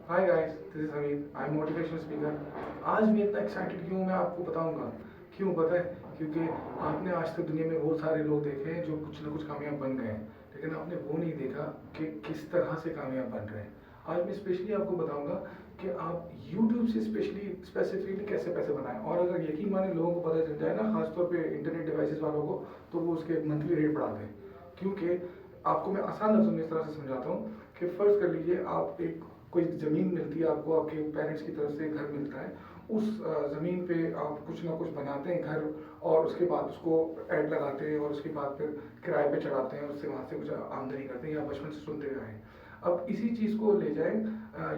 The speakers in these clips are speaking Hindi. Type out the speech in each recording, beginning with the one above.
Hi guys, this is Hamid. I am motivational speaker. आज मैं इतना एक्साइटेड क्यों हूं, मैं आपको बताऊंगा। क्यों पता है? क्योंकि आपने आज तक दुनिया में बहुत सारे लोग देखे हैं जो कुछ ना कुछ कामयाब बन गए हैं, लेकिन आपने वो नहीं देखा कि किस तरह से कामयाब बन रहे हैं। आज मैं स्पेशली आपको बताऊंगा कि आप YouTube से स्पेसिफिकली कैसे पैसे बनाएं। और अगर यकीन माने लोगों को पता चल जाए ना, खासतौर पे इंटरनेट डिवाइसेस वालों को, तो वो उसके मंथली रेट बढ़ा दें। क्योंकि आपको मैं आसान लफ्ज़ों में इस तरह से समझाता हूँ कि फ़र्ज़ कर लीजिए आप एक कोई ज़मीन मिलती है आपको, आपके पेरेंट्स की तरफ से घर मिलता है। उस ज़मीन पे आप कुछ ना कुछ बनाते हैं घर, और उसके बाद उसको ऐड लगाते हैं, और उसके बाद फिर किराए पे चढ़ाते हैं, उससे वहाँ से कुछ आमदनी करते हैं, या बचपन से सुनते हुए आए हैं। अब इसी चीज़ को ले जाए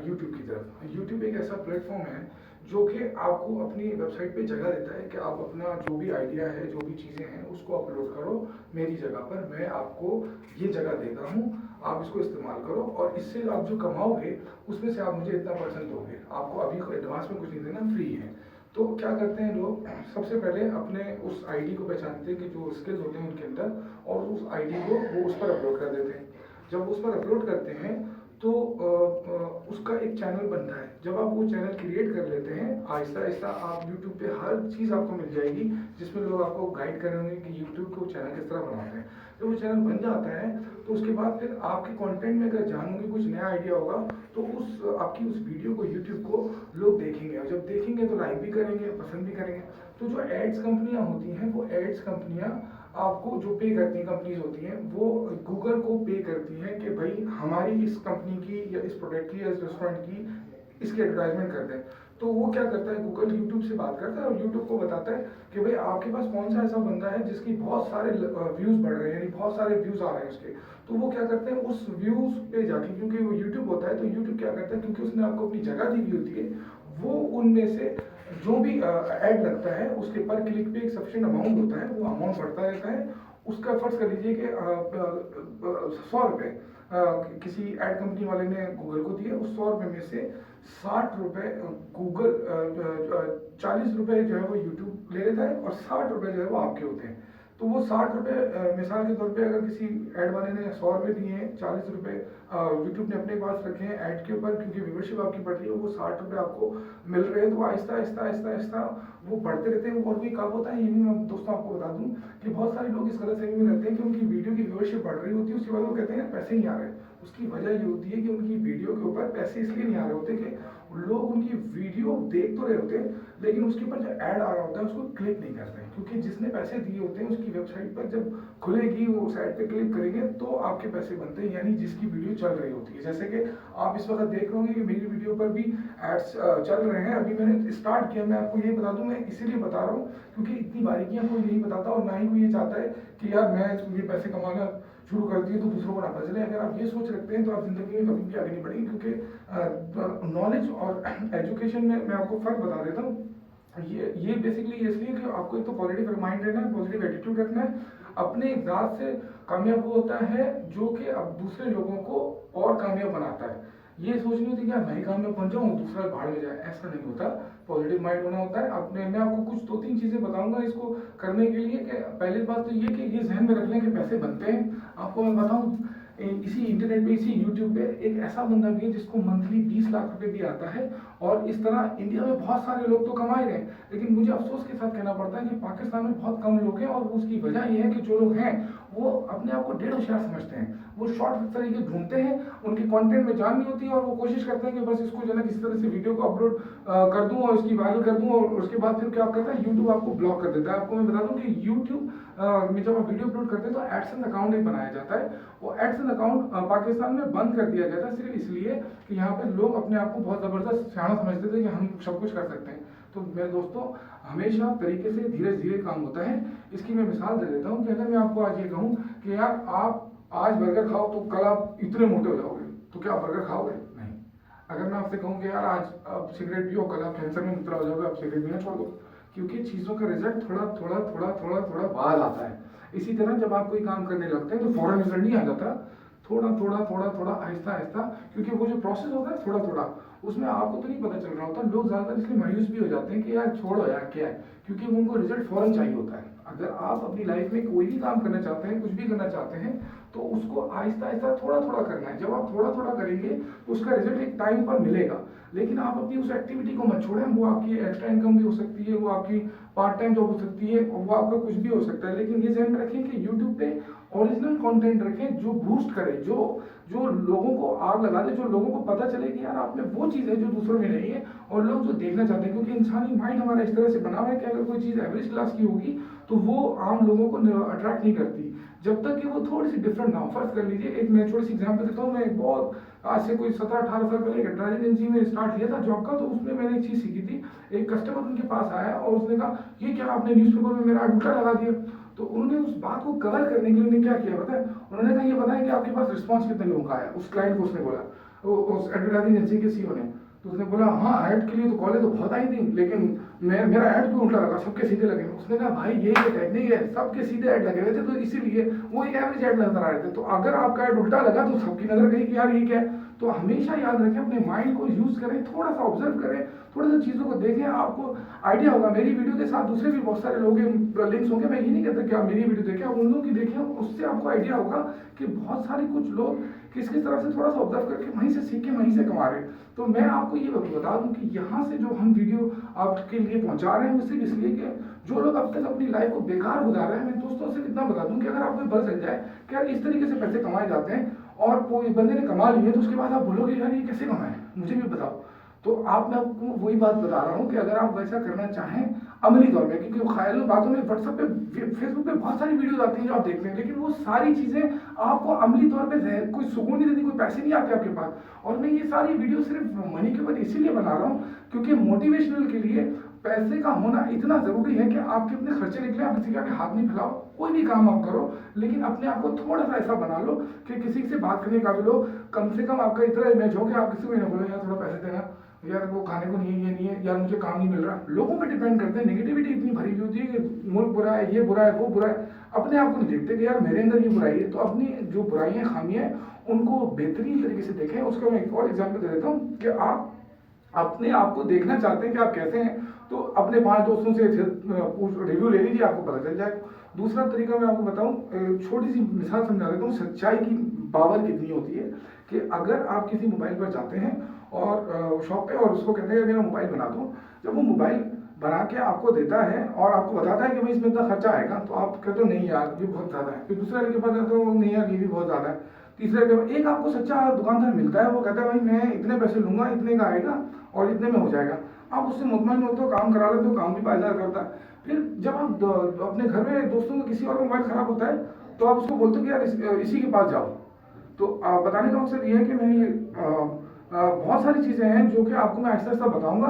यूट्यूब की तरफ। यूट्यूब एक ऐसा प्लेटफॉर्म है जो कि आपको अपनी वेबसाइट पे जगह देता है कि आप अपना जो भी आइडिया है, जो भी चीज़ें हैं, उसको अपलोड करो मेरी जगह पर। मैं आपको ये जगह देता हूँ, आप इसको इस्तेमाल करो, और इससे आप जो कमाओगे उसमें से आप मुझे इतना परसेंट दोगे। आपको अभी एडवांस में कुछ नहीं देना, फ्री है। तो क्या करते हैं लोग, सबसे पहले अपने उस आईडी को पहचानते हैं कि जो स्किल्स होते हैं उनके अंदर, और उस आईडी को वो उस पर अपलोड कर देते हैं। जब उस पर अपलोड करते हैं तो उसका एक चैनल बनता है। जब आप वो चैनल क्रिएट कर लेते हैं, आहिस्ता आहिस्ता आप यूट्यूब पे हर चीज़ आपको मिल जाएगी, जिसमें लोग आपको गाइड करेंगे कि यूट्यूब को चैनल किस तरह बनाते हैं। जब वो चैनल बन जाता है तो उसके बाद फिर आपके कंटेंट में अगर जानोगे कुछ नया आइडिया होगा, तो उस आपकी उस वीडियो को यूट्यूब को लोग देखेंगे, और जब देखेंगे तो लाइक भी करेंगे, पसंद भी करेंगे। तो जो एड्स कंपनियां होती हैं, वो एड्स कंपनियां आपको जो पे करती हैं, कंपनीज होती हैं, वो गूगल को पे करती हैं कि भाई हमारी इस कंपनी की या इस प्रोडक्ट की या इस रेस्टोरेंट की इसकी एडवर्टाइजमेंट कर दें। तो वो क्या करता है, गूगल यूट्यूब से बात करता है और यूट्यूब को बताता है कि भाई आपके पास कौन सा ऐसा बंदा है जिसकी बहुत सारे व्यूज बढ़ रहे हैं, यानी बहुत सारे व्यूज आ रहे हैं उसके। तो वो क्या करते हैं, उस व्यूज पे जाके, क्योंकि वो यूट्यूब होता है, तो यूट्यूब क्या करता है, क्योंकि उसने आपको अपनी जगह दी हुई होती है, वो उनमें से जो भी ऐड लगता है उसके पर क्लिक पे एक सफिशिएंट अमाउंट होता है, वो अमाउंट बढ़ता रहता है। उसका फर्ज कर लीजिए कि 100 रुपये किसी एड कंपनी वाले ने गूगल को दिए, उस 100 रुपये में से 60 रुपये गूगल, 40 रुपये जो है वो यूट्यूब ले लेता है, और 60 रुपये जो है वो आपके होते हैं। तो वो 60 रुपये, मिसाल के तौर पे अगर किसी ऐड वाले ने 100 रुपये दिए हैं, 40 रुपये यूट्यूब ने अपने पास रखे हैं ऐड के ऊपर, क्योंकि व्यूवरशिप आपकी बढ़ रही है, वो 60 रुपये आपको मिल रहे हैं। तो आहिस्ता आहिस्ता आहिस्ता आहिस्ता वो बढ़ते रहते हैं। और भी कब होता है, ये भी मैं दोस्तों आपको बता दूं कि बहुत सारे लोग इस गलत फहमी में रहते हैं कि उनकी वीडियो की व्यूवरशिप बढ़ रही होती है, उसके बाद वो कहते हैं पैसे नहीं आ रहे। उसकी वजह ये होती है कि उनकी वीडियो के ऊपर पैसे इसलिए नहीं आ रहे होते कि लोग उनकी वीडियो देख तो रहे होते हैं, लेकिन उसके ऊपर जो ऐड आ रहा होता है उसको क्लिक नहीं करते हैं। क्योंकि जिसने पैसे दिए होते हैं उसकी वेबसाइट पर जब खुलेगी, वो साइट पे क्लिक करेंगे तो आपके पैसे बनते हैं, यानी जिसकी वीडियो चल रही होती है। जैसे कि आप इस वक्त देख रहे होंगे कि मेरी वीडियो पर भी एड्स चल रहे हैं। अभी मैंने स्टार्ट किया, मैं आपको ये बता दूं, मैं इसीलिए बता रहा हूँ क्योंकि इतनी बारीकियां कोई नहीं बताता, और ना ही कोई ये चाहता है कि यार मैं ये पैसे कमाना शुरू कर दिए तो दूसरों को ना पता चले। अगर आप ये सोच रखते हैं तो आप जिंदगी में कभी भी आगे नहीं बढ़ेंगे, क्योंकि नॉलेज और एजुकेशन में मैं आपको फर्क बता देता हूँ। ये बेसिकली इसलिए कि आपको एक तो पॉजिटिव माइंड रहना है, पॉजिटिव एटीट्यूड रखना है। अपने ज़ात से कामयाब वो होता है जो कि अब दूसरे लोगों को और कामयाब बनाता है। ये सोचनी होती है कि यार मैं ही कामयाब बन जाऊँ, दूसरा भाड़ में जाए, ऐसा नहीं होता। पॉजिटिव माइंड होना होता है। अपने मैं आपको कुछ 2-3 चीज़ें बताऊंगा इसको करने के लिए। कि पहली बात तो ये कि ये जहन में रख लें कि पैसे बनते हैं। आपको मैं बताऊं, इसी इंटरनेट पे, इसी यूट्यूब पे एक ऐसा बंदा भी है जिसको मंथली 20 लाख रुपए भी आता है, और इस तरह इंडिया में बहुत सारे लोग तो कमा ही रहे हैं। लेकिन मुझे अफसोस के साथ कहना पड़ता है कि पाकिस्तान में बहुत कम लोग हैं, और उसकी वजह यह है कि जो लोग हैं वो अपने आप को डेढ़ होशियार समझते हैं। वो शॉर्ट तरीके ढूंढते हैं, उनके कंटेंट में जान नहीं होती है, और वो कोशिश करते हैं कि बस इसको जो है किसी तरह से वीडियो को अपलोड कर दूं और इसकी वायरल कर दूं, और उसके बाद फिर क्या करता है, यूट्यूब आपको ब्लॉक कर देता है। आपको मैं बता दूं कि यूट्यूब में जब आप वीडियो अपलोड करते हैं तो एडसेंस अकाउंट एक बनाया जाता है। वो एडसेंस अकाउंट पाकिस्तान में बंद कर दिया गया था, सिर्फ इसलिए कि यहाँ पे लोग अपने आप को बहुत ज़बरदस्त सियाना समझते थे कि हम सब कुछ कर सकते हैं। तो मेरे दोस्तों, हमेशा तरीके से धीरे धीरे काम होता है। इसकी मैं मिसाल दे देता हूँ कि अगर मैं आपको आज ये कहूँ कि यार आप आज बर्गर खाओ तो कल आप इतने मोटे हो जाओगे, तो क्या आप बर्गर खाओगे? नहीं। अगर मैं आपसे कहूँ कि यार आज आप सिगरेट पियो, कल आप कैंसर में मुबतला हो जाओगे, आप सिगरेट पीना छोड़ दो। क्योंकि चीज़ों का रिजल्ट थोड़ा थोड़ा थोड़ा थोड़ा थोड़ा बाद आता है। इसी तरह जब आप कोई काम करने लगते हैं तो फौरन रिजल्ट नहीं आ जाता, थोड़ा थोड़ा थोड़ा थोड़ा आहिस्ता आहिस्ता। क्योंकि वो जो प्रोसेस होता है थोड़ा थोड़ा, उसमें आपको तो नहीं पता चल रहा होता। लोग ज़्यादातर इसलिए मायूस भी हो जाते हैं कि यार छोड़ो यार क्या है, क्योंकि उनको रिजल्ट फौरन चाहिए होता है। अगर आप अपनी लाइफ में कोई भी काम करना चाहते हैं, कुछ भी करना चाहते हैं, तो उसको आहिस्ता आहिस्ता थोड़ा थोड़ा करना है। जब आप थोड़ा थोड़ा करेंगे तो उसका रिजल्ट एक टाइम पर मिलेगा, लेकिन आप अपनी उस एक्टिविटी को मत छोड़ें। वो आपकी एक्स्ट्रा इनकम भी हो सकती है, वो आपकी पार्ट टाइम जॉब हो सकती है, वो आपका कुछ भी हो सकता है, लेकिन ये ध्यान में रखें कि यूट्यूब पे ओरिजिनल कंटेंट रखें जो बूस्ट करे, जो जो लोगों को आग लगा दे, जो लोगों को पता चले कि यार आप में वो चीज़ है जो दूसरों में नहीं है, और लोग जो देखना चाहते हैं। क्योंकि इंसानी माइंड हमारा इस तरह से बना हुआ है कि अगर कोई चीज़ एवरेज क्लास की होगी तो वो आम लोगों को अट्रैक्ट नहीं करती, जब तक कि वो थोड़ी सी डिफरेंट ना हो। फर्ज कर लीजिए, एक मैं छोटी सी एग्जांपल देता हूँ। मैं एक बहुत आज से कोई 17-18 साल पहले एक ट्रैवल एजेंसी में स्टार्ट किया था जॉब का, तो उसमें मैंने एक चीज़ सीखी थी। एक कस्टमर उनके पास आया और उसने कहा, ये क्या आपने न्यूज़पेपर में मेरा उल्टा लगा दिया। तो उन्होंने उस बात को कवर करने के लिए उन्होंने क्या किया पता है, उन्होंने कहा ये बताया कि आपके पास रिस्पॉन्स कितने लोगों का आया। उस क्लाइंट को उसने बोला, उस एडवर्टाइजिंग एजेंसी के सीईओ ने। तो उसने बोला, हाँ ऐड के लिए तो कॉलेज तो बहुत आई थी, लेकिन मेरा ऐड को उल्टा लगा, सबके सीधे लगे। उसने कहा भाई ये टेक्निक है, सबके सीधे ऐड लगे हुए थे, तो इसीलिए वो एक एवरेज ऐड नजर आ रहे थे। तो अगर आपका ऐड उल्टा लगा तो सबकी नजर गई कि यार ये क्या है। तो हमेशा याद रखें, अपने माइंड को यूज करें, थोड़ा सा ऑब्जर्व करें, थोड़ा सा चीज़ों को देखें, आपको आइडिया होगा। मेरी वीडियो के साथ दूसरे भी बहुत सारे लोग लिंक्स होंगे, मैं ये नहीं कहता कि आप मेरी वीडियो देखें, आप उन लोगों की देखें, उससे आपको आइडिया होगा कि बहुत सारे कुछ लोग किस किस तरह से थोड़ा सा ऑब्जर्व करके वहीं से सीख के वहीं से कमा रहे हैं। तो मैं आपको ये बता दूं कि यहाँ से जो हम वीडियो आपके लिए पहुंचा रहे हैं, वो सिर्फ इसलिए कि जो लोग अब तक अपनी लाइफ को बेकार गुजार रहे हैं, मैं दोस्तों से इतना बता दूं कि अगर आपको पता चल जाए कि यार इस तरीके से पैसे कमाए जाते हैं और कोई बंदे ने कमा लिए, तो उसके बाद आप बोलोगे यार ये कैसे कमाए, मुझे भी बताओ। तो आप, मैं आपको वही बात बता रहा हूँ कि अगर आप वैसा करना चाहें अमली तौर पे, क्योंकि ख्यालों बातों में व्हाट्सएप पे फेसबुक पे बहुत सारी वीडियोस आती हैं जो आप देखते हैं, लेकिन वो सारी चीज़ें आपको अमली तौर पे कोई सुकून नहीं देती, कोई पैसे नहीं आते आपके पास। और मैं ये सारी वीडियो सिर्फ मनी के ऊपर इसीलिए बना रहा हूँ क्योंकि मोटिवेशनल के लिए पैसे का होना इतना ज़रूरी है कि आपके अपने खर्चे निकले, आप किसी के आगे हाथ नहीं फैलाओ, कोई भी काम आप करो, लेकिन अपने आप को थोड़ा सा ऐसा बना लो कि किसी से बात करने काबिल हो। कम से कम आपका इतना इमेज हो कि आप किसी को ना बोलो यार थोड़ा पैसे देना, यार वो खाने को नहीं है, ये नहीं है, यार मुझे काम नहीं मिल रहा। लोगों पे डिपेंड करते हैं, नेगेटिविटी इतनी भरी हुई होती है कि मुल्क बुरा है, ये बुरा है, वो बुरा है, अपने आप को नहीं देखते कि यार मेरे अंदर ये बुराई है। तो अपनी जो बुराइयाँ खामियाँ उनको बेहतरीन तरीके से देखें। उसका मैं एक और एग्जाम्पल दे देता हूँ कि आप अपने आप को देखना चाहते हैं कि आप कैसे हैं, तो अपने 5 दोस्तों से रिव्यू ले लीजिए, आपको पता चल जाएगा। दूसरा तरीका मैं आपको बताऊं, छोटी सी मिसाल समझा देता हूँ सच्चाई की पावर कितनी होती है। कि अगर आप किसी मोबाइल पर जाते हैं और शॉप पे और उसको कहते हैं मेरा मोबाइल बना दो, जब वो मोबाइल बना के आपको देता है और आपको बताता है कि भाई इसमें इतना खर्चा आएगा, तो आप कहते हो नहीं यार ये बहुत ज़्यादा है। फिर दूसरा के पास जाते हो, नहीं यार ये भी बहुत ज़्यादा है। तीसरे के एक आपको सच्चा दुकानदार मिलता है, वो कहता है भाई मैं इतने पैसे लूंगा, इतने का आएगा और इतने में हो जाएगा। आप उससे मुतमईन होते हो, काम करा लेते हो, काम भी पायदार करता है। फिर जब आप अपने घर में दोस्तों में किसी और का मोबाइल खराब होता है तो आप उसको बोलते हो कि यार इसी के पास जाओ। तो बताने का मकसद ये है कि मैं ये बहुत सारी चीज़ें हैं जो कि आपको मैं आहिस्ता आहिस्ता बताऊंगा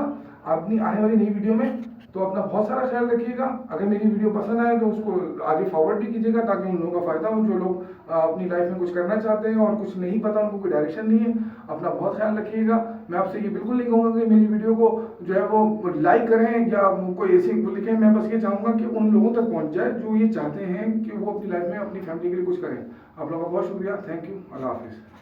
अपनी आने वाली नई वीडियो में। तो अपना बहुत सारा ख्याल रखिएगा। अगर मेरी वीडियो पसंद आए तो उसको आगे फॉरवर्ड भी कीजिएगा ताकि उन लोगों का फ़ायदा हो जो लोग अपनी लाइफ में कुछ करना चाहते हैं और कुछ नहीं पता, उनको कोई डायरेक्शन नहीं है। अपना बहुत ख्याल रखिएगा। मैं आपसे ये बिल्कुल नहीं कहूँगा कि मेरी वीडियो को जो है वो लाइक करें या कोई ऐसी लिखें। मैं बस ये चाहूँगा कि उन लोगों तक पहुँच जाए जो ये चाहते हैं कि वो अपनी लाइफ में अपनी फैमिली के लिए कुछ करें। आप लोगों का बहुत शुक्रिया। Thank you. अल्लाह हाफिज़।